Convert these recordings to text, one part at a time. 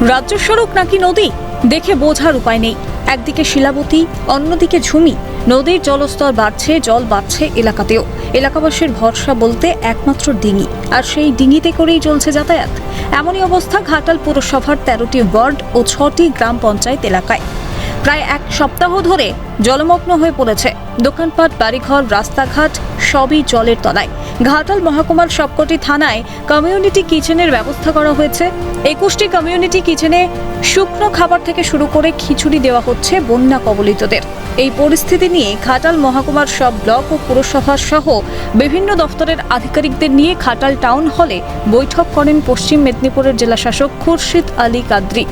রাজ্য সড়ক নাকি নদী দেখে বোঝার উপায় নেই। একদিকে শিলাবতী, অন্যদিকে ঝুমি। নদীর জলস্তর বাড়ছে, জল বাড়ছে এলাকাতেও। এলাকাবাসীর ভরসা বলতে একমাত্র ডিঙি, আর সেই ডিঙিতে করেই চলছে যাতায়াত। এমনই অবস্থা ঘাটাল পৌরসভার 13টি ওয়ার্ড ও 6টি গ্রাম পঞ্চায়েত এলাকায়। প্রায় এক সপ্তাহ ধরে জলমগ্ন হয়ে পড়েছে দোকানপাট, বাড়িঘর, রাস্তাঘাট সবই জলের তলায়। ঘাটাল মহকুমার সবকটি থানায় কমিউনিটি কিচেনের ব্যবস্থা করা হয়েছে। 21টি কমিউনিটি কিচেনে শুকনো খাবার থেকে শুরু করে খিচুড়ি দেওয়া হচ্ছে বন্যা কবলিতদের। এই পরিস্থিতি নিয়ে ঘাটাল মহকুমার সব ব্লক ও পুরসভা সহ বিভিন্ন দফতরের আধিকারিকদের নিয়ে ঘাটাল টাউন হলে বৈঠক করেন পশ্চিম মেদিনীপুরের জেলাশাসক খুরশিদ আলী কাদরি।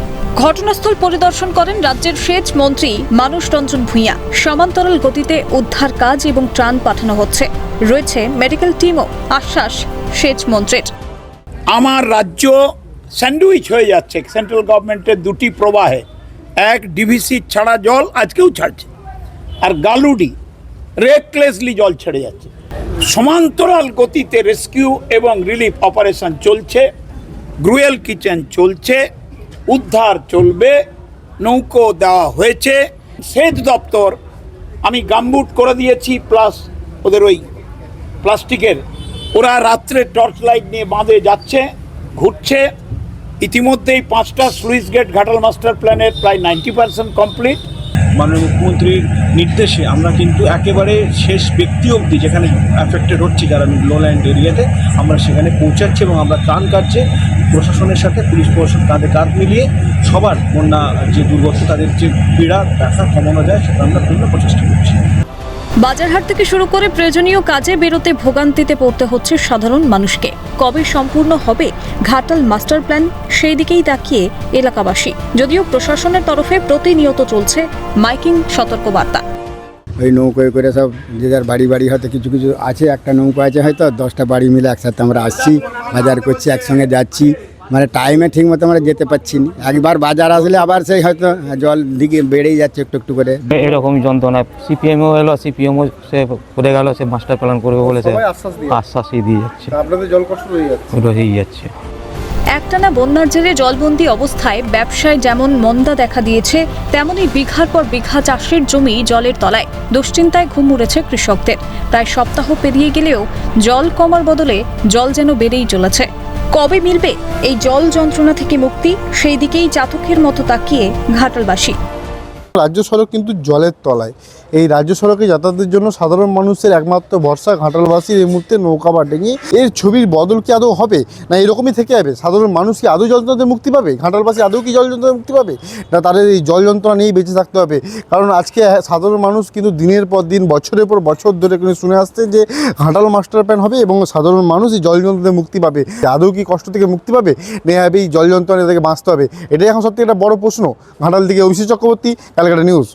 ঘটনাস্থল পরিদর্শন করেন রাজ্যের সেচ মন্ত্রী মানুষ রঞ্জন ভূঁইয়া। সমান্তরাল গতিতে উদ্ধার কাজ এবং ত্রাণ পাঠানো হচ্ছে। রয়েছে মেডিকেল টিমও। আশ্বাস সেচ মন্ত্রীর। আমার রাজ্য স্যান্ডউইচ হয়ে যাচ্ছে সেন্ট্রাল গভর্নমেন্টের দুটি প্রবাহে। এক, ডিভিসি ছাড়া জল আজকেও ছাড়ছে, আর গালুডি রেকলেসলি জল ছেড়ে যাচ্ছে। সমান্তরাল গতিতে রেস্কিউ এবং রিলিফ অপারেশন চলছে, গ্রুয়েল কিচেন চলছে, উদ্ধার চলবে, নৌকো দেওয়া হয়েছে। সেচ দপ্তর আমি গামবুট করে দিয়েছি, প্লাস ওদের ওই প্লাস্টিকের, ওরা রাত্রে টর্চ লাইট নিয়ে বাঁধে যাচ্ছে, ঘুরছে। ইতিমধ্যেই 5টা স্লুইস গেট ঘাটাল মাস্টার প্ল্যানের প্রায় 90% কমপ্লিট। মাননীয় মুখ্যমন্ত্রীর নির্দেশে আমরা কিন্তু একেবারে শেষ ব্যক্তি অবধি যেখানে অ্যাফেক্টেড হচ্ছে, যারা লোল্যান্ড এরিয়াতে, আমরা সেখানে পৌঁছাচ্ছি এবং আমরা ত্রাণ কার্যে প্রশাসনের সাথে পুলিশ প্রশাসন কাঁধে কাঁধ মিলিয়ে সবার বন্যা যে দুর্গত তাদের যে পীড়া ব্যথা কমানো যায় সেটা আমরা পূর্ণ প্রচেষ্টা করছি। বাজারহাট থেকে শুরু করে প্রয়োজনীয় কাজে বেরোতে ভোগান্তিতে পড়তে হচ্ছে সাধারণ মানুষকে। কবে সম্পূর্ণ হবে ঘাটাল মাস্টার প্ল্যান, সেই দিকেই তাকিয়ে এলাকাবাসী। যদিও প্রশাসনের তরফে প্রতিনিয়ত চলছে মাইকিং সতর্কবার্তা। ওই নৌকোয় করে সব যে যার বাড়ি বাড়ি হয়তো কিছু কিছু আছে, একটা নৌকো আছে হয়তো 10টা বাড়ি মিলে একসাথে আমরা আসছি, বাজার করছি, একসঙ্গে যাচ্ছি। মানে টাইমে ঠিক মতো আমরা যেতে পারছি না। একবার বাজার আসলে আবার সেই হয়তো জল দিকে বেড়েই যাচ্ছে একটু একটু করে। এরকমই যন্ত্রণা। সিপিএমও এলো, সিপিএমও সে করে গেল, সে মাস্টার প্ল্যান করবে বলেছে, আশ্বাসই দিয়ে যাচ্ছে। আপনাদের জল কষ্ট হয়ে যাচ্ছে। একটানা বন্যার জেরে জলবন্দী অবস্থায় ব্যবসায় যেমন মন্দা দেখা দিয়েছে, তেমনই বিঘার পর বিঘা চাষের জমি জলের তলায়। দুশ্চিন্তায় ঘুম উড়েছে কৃষকদের। প্রায় সপ্তাহ পেরিয়ে গেলেও জল কমার বদলে জল যেন বেড়েই চলেছে। কবে মিলবে এই জল যন্ত্রণা থেকে মুক্তি, সেই দিকেই চাতকের মতো তাকিয়ে ঘাটালবাসী। রাজ্য সড়ক কিন্তু জলের তলায়। এই রাজ্য সড়কে যাতায়াতের জন্য সাধারণ মানুষের একমাত্র ভরসা ঘাটালবাসীর এই মুহূর্তে নৌকা বা ডেঙি। এর ছবির বদল কি আদৌ হবে, না এরকমই থেকে যাবে? সাধারণ মানুষ কি আদৌ জল যন্ত্রণা মুক্তি পাবে? ঘাটালবাসী আদৌ কি জল যন্ত্রণা মুক্তি পাবে, না তাদের এই জল যন্ত্রণা নিয়েই বেঁচে থাকতে হবে? কারণ আজকে সাধারণ মানুষ কিন্তু দিনের পর দিন, বছরের পর বছর ধরে কিন্তু শুনে আসছে যে ঘাটাল মাস্টার প্ল্যান হবে এবং সাধারণ মানুষ এই জল যন্ত্রণা মুক্তি পাবে। আদৌ কি কষ্ট থেকে মুক্তি পাবে, না এই জল যন্ত্রণা থেকে বাঁচতে হবে? এটাই এখন সত্যি একটা বড় প্রশ্ন। ঘাটাল থেকে অভিষেক চক্রবর্তী, ক্যালকাটা নিউজ।